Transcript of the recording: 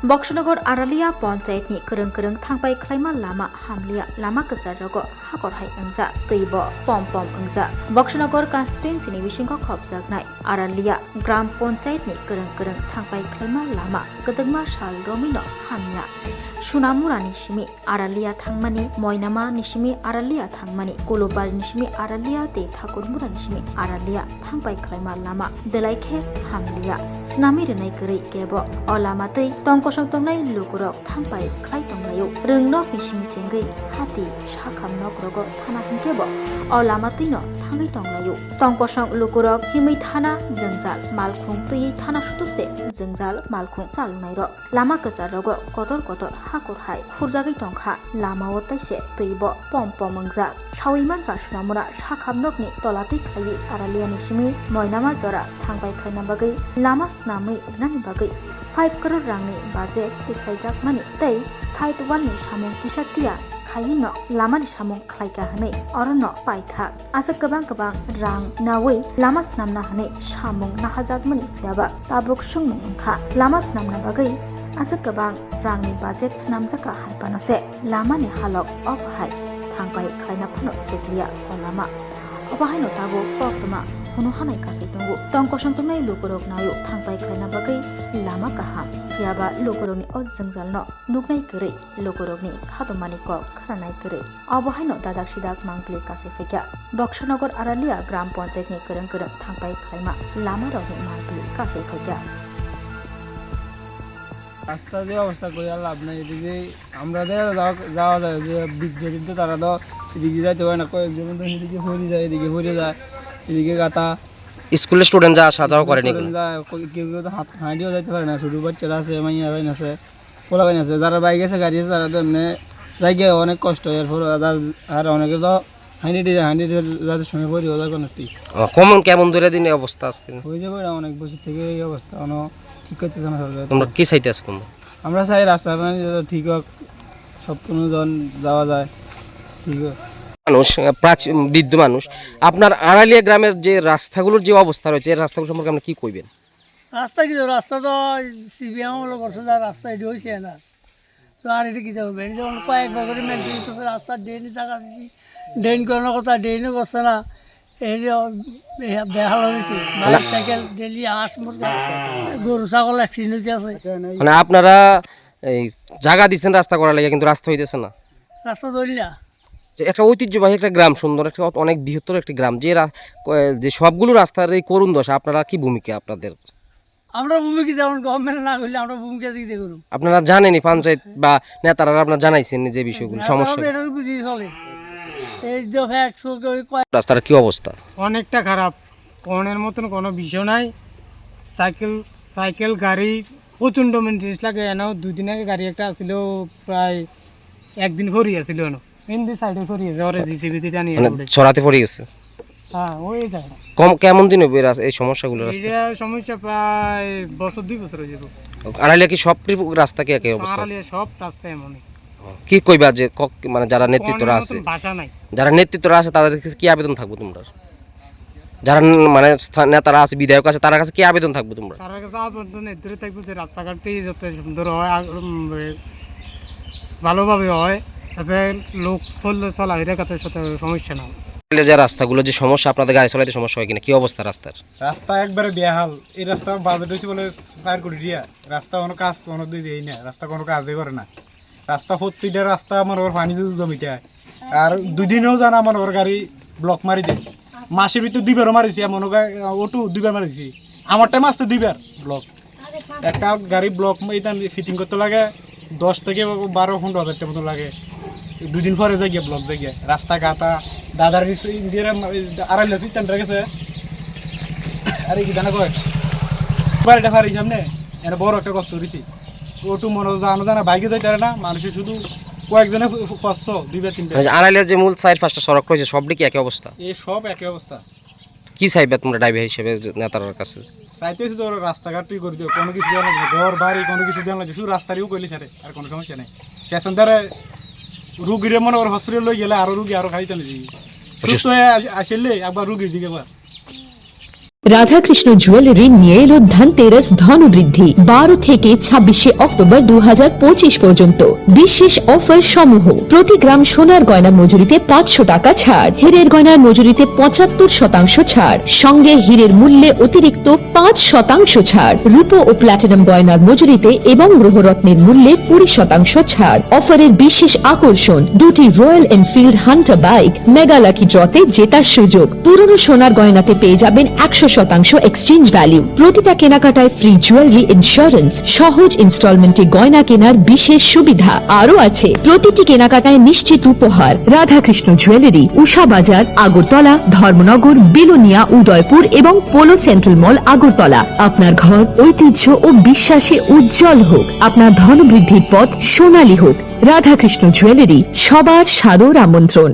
बक्सनगर आरालिया पंचायतनि गोरों गोरों थांबाय खालायमा लामा हामलिया लामा गोजारागो हाखरहाय अंजा दैब पम पम अंजा बक्सनगर कन्स्टिट्युएन्सिनि बिसिंखौ खबजागनाय आरालिया ग्राम पंचायतनि गोरों गोरों थांबाय खालायमा लामा गोदोंमा साल रमिनो हामिया सुनामुरा निसिमि आरालिया थांमानि मयनामा निसिमि आरालिया थांमानि गलबार निसिमि आरालिया दे ठाकुरमुरा निसिमि आरालिया थांबाय खालायमा लामा देलायखे हामलिया स्नामि रनाय गरै गेबो अ लामा दै तंकसं तंनाय लुगुरक थांबाय खालाय तंनायौ रोंनक निसिमि चेंगै हाति साखामनक रग थाना हिंकेबो अ लामा दैनो थाङै तंलायौ तंकसं लुगुरक हिमै थाना जोंजाल मालखुं तैयै थाना सुतुसे जोंजाल मालखुं चालुनाय र लामा गोजा रग कदर कदर हाखरहाय खुरजागै तंखा लामाव तैसे दैब पम पम अंजा सावैमान गासुनामुरा साखामनकनि तलातै खायै आरालिया निसिमि मयनामा जरा थांबाय खायना बागै लामा स्नामै नानि बागै 5 करोड़ रांनि बाजेट देखायजाक मानि तै साइड वालनि सामुं किसातिया खायैनो लामानि सामुं खालायगा हनै अरनो पाइखा आसा गोबां गोबां रां नावै लामा स्नामना हनै सामुं नाहाजाक मानि दाबा ताबुक सुंमुं ओंखा लामा स्नामना बागै आसा गोबां रांनि बाजेट स्नामजाका हायपानसे लामानि हालक अबहाय थांबाय खायना फनो जुगलिया लामा अबहाय नताबो पक्तमा हुनु हानाय गासै दंगु तंकसं तंनाय लुगुरक नायो थांबाय खायना बागै लामा गाहाम फियाबा लुगुरकनि अजोंजालनो नुगनाय गोरै लुगुरकनि खादमानि क खानाय गोरै अबहाय न दादाक सिदाक मांगले गासै फैगा बक्सनगर आरालिया ग्राम पंचायतनि गोरों गोरों थांबाय खायमा लामा रगनि मांगले गासै फैगा রাস্তা যে অবস্থা করে লাভ নাই এদিকে আমরা যাওয়া যায় যে বিদ্যুৎ তারা তো এদিকে যাইতে পারে না কয়েকজন তো এদিকে ফিরে যায় এদিকে ফিরে যায় এদিকে গাতা স্কুলের স্টুডেন্ট যা আসা যাওয়া করেনি কেউ কেউ তো হাঁটিও যাইতে পারে না ছোটো বাচ্চারা আছে মাইয়া বাইন আছে পোলা বাইন আছে যারা বাইক আছে গাড়ি আছে তারা তো এমনি জায়গায় অনেক কষ্ট এরপর আর অনেকে তো হাঁটি যাদের সময় পরি ওদের কোনো ঠিক কেমন দূরে দিন অবস্থা আজকে হয়ে যাবে অনেক বছর থেকে এই অবস্থা ঠিক করতেছে না সরকার। তোমরা কি চাইতে আছো তোমরা? আমরা চাই রাস্তাটা ঠিক হোক সব কোনো জন যাওয়া যায় ঠিক হোক মানুষ বৃদ্ধ মানুষ আপনার আড়ালিয়া গ্রামের যে রাস্তাগুলোর যে অবস্থা রয়েছে এই রাস্তাগুলো সম্পর্কে আপনি কি কইবেন? রাস্তা কি রাস্তা তো সিবিএম হলো বছর রাস্তা এটি হয়েছে না তো আর এটা কী হবে যেমন কয়েকবার করে মেনটেন করছে রাস্তা ড্রেনই টাকা দিচ্ছি ড্রেন করানোর কথা ড্রেনও করছে না এই যে বেহাল হয়েছে বাইক সাইকেল ডেলি হাঁস মুরগা গরু ছাগল অ্যাক্সিডেন্ট হইতে আছে মানে আপনারা এই জায়গা দিচ্ছেন রাস্তা করার লাগে কিন্তু রাস্তা হইতেছে না রাস্তা ধরলা যে একটা ঐতিহ্যবাহী একটা গ্রাম সুন্দর একটা অনেক বৃহত্তর একটি গ্রাম যে সবগুলো রাস্তার এই করুণ দশা আপনারা কি ভূমিকা আপনাদের? আমরা ভূমিকা যেমন গভর্নমেন্ট না করলে আমরা ভূমিকা দিতে করুন আপনারা জানেনি পঞ্চায়েত বা নেতারা আপনারা জানাইছেন যে বিষয়গুলো সমস্যা বুঝিয়ে চলে এই যে রাস্তার কি অবস্থা? অনেকটা খারাপ কোনের মতন কোনো বিষয় নাই সাইকেল গাড়ি প্রচণ্ড মেনটেন্স লাগে এনাও 2 দিন আগে গাড়ি একটা আসছিল প্রায় একদিন ফরি আসছিল এনো মেনদি সাইডে ফরি আছে ওরে জিসিবিতে টানি ছড়াতে পড়ে গেছে হ্যাঁ ওই জায়গা কেমন দিন হবে এই সমস্যাগুলো? এটা সমস্যা প্রায় বছর 2 বছর হয়ে যাবে। আড়ালিয়া কি সব রাস্তা কি একই অবস্থা? আড়ালিয়া সব রাস্তা এমনই। কি কইবা যে মানে যারা নেতৃত্বরা আছে ভাষা নাই যারা নেতৃত্বরা আছে তাদের কাছে কি আবেদন থাকবে তোমরা? যারা মানে নেতারা আছে বিধায়ক আছে তার কাছে কি আবেদন থাকবে তোমরা? তার কাছে আবেদন এদরে থাকবে যে রাস্তাঘাটটি যাতে সুন্দর হয় ভালোভাবে হয় যাতে লোক চলাফেরার কাছে সাথে সমস্যা না হয়। যে রাস্তাগুলো যে সমস্যা আপনাদের গাড়ি চালাতে সমস্যা হয় কিনা কি অবস্থা রাস্তার? রাস্তা একবারে বেহাল এই রাস্তার বাজেট হয়েছে বলে 4 কোটি টাকা রাস্তা কোনো কাজ কোনো দেই না রাস্তা কোনো কাজই করে না রাস্তা প্রতিটা রাস্তা মনে কর পানি জমিতে আর 2 দিনেও জানা মনে কর গাড়ি ব্লক মারি দেয় মাসের ভিতর 2 বার মারিছি মনে কর অটো 2 বার মারিছি আমার টাইম আসছে 2 বার ব্লক একটা গাড়ি ব্লক এটা ফিটিং করতে লাগে 10 থেকে 12-15 হাজার টাকা মতো লাগে 2 দিন পরে যাই ব্লক যাই রাস্তা গাতা দাদার ইন্ডিয়ার আড়াইলে সিস্টেমটা গেছে আরে কি জানা কয় বাড়িটা ফারি সামনে এর বড় একটা গর্ত দিছি ওটু মনে জানা বাইকে যাইতে পারে না মানুষের শুধু কয়েকজনে কষ্ট 2-3 আড়াইলের যে মূল 4-5টা সড়ক রয়েছে সবটি কি একই অবস্থা? এই সব একই অবস্থা। কি চাইবে তোমরা ড্রাইভার হিসেবে নেতার কাছে? চাইতেছি তো রাস্তাঘাট তুই করে দিও কোনো কিছু দেওয়া লাগবে ঘর বাড়ি কোনো কিছু দেওয়া লাগবে শুধু রাস্তারিও করলি সারে আর কোনো সমস্যা নেই প্যাসেঞ্জারে রুগীরে মনে করে হসপিটাল লই গেলে আরো রুগী আরো খাইতে নেই সুস্থ হয়ে আসলে একবার রুগীর দিকে রাধাকৃষ্ণ জুয়েলারি নিয়ে এলো ধনতেরাস ধনবৃদ্ধি 12 থেকে 26 অক্টোবর 2025 পর্যন্ত বিশেষ অফার সমূহ প্রতি গ্রাম সোনার গয়নার মজুরিতে 500 টাকা ছাড়, হীরের গয়নার মজুরিতে 75% ছাড়, সঙ্গে হীরের মূল্যে অতিরিক্ত 5% ছাড়, রূপো ও প্ল্যাটিনাম গয়নার মজুরিতে এবং গ্রহরত্নের মূল্যে 20% ছাড়। অফারের বিশেষ আকর্ষণ দুটি royal Enfield Hunter bike mega lucky ড্রতে জেতার সুযোগ। পুরনো সোনার গয়নাতে পেয়ে যাবেন 100% এক্সচেঞ্জ ভ্যালু। প্রতিটা কেনাকাটায় ফ্রি জুয়েলারি ইন্স্যুরেন্স, সহজ ইনস্টলমেন্টে গয়না কেনার বিশেষ সুবিধা আরও আছে। প্রতিটি কেনাকাটায় নিশ্চিত উপহার। রাধাকৃষ্ণ জুয়েলারি, উষা বাজার, আগরতলা, ধর্মনগর, বিলোনিয়া, উদয়পুর এবং পোলো সেন্ট্রাল মল, আগরতলা। আপনার ঘর ঐতিহ্য ও বিশ্বাসে উজ্জ্বল হোক, আপনার ধনবৃদ্ধির পথ সোনালী হোক। রাধাকৃষ্ণ জুয়েলারি, সবার সাদর আমন্ত্রণ।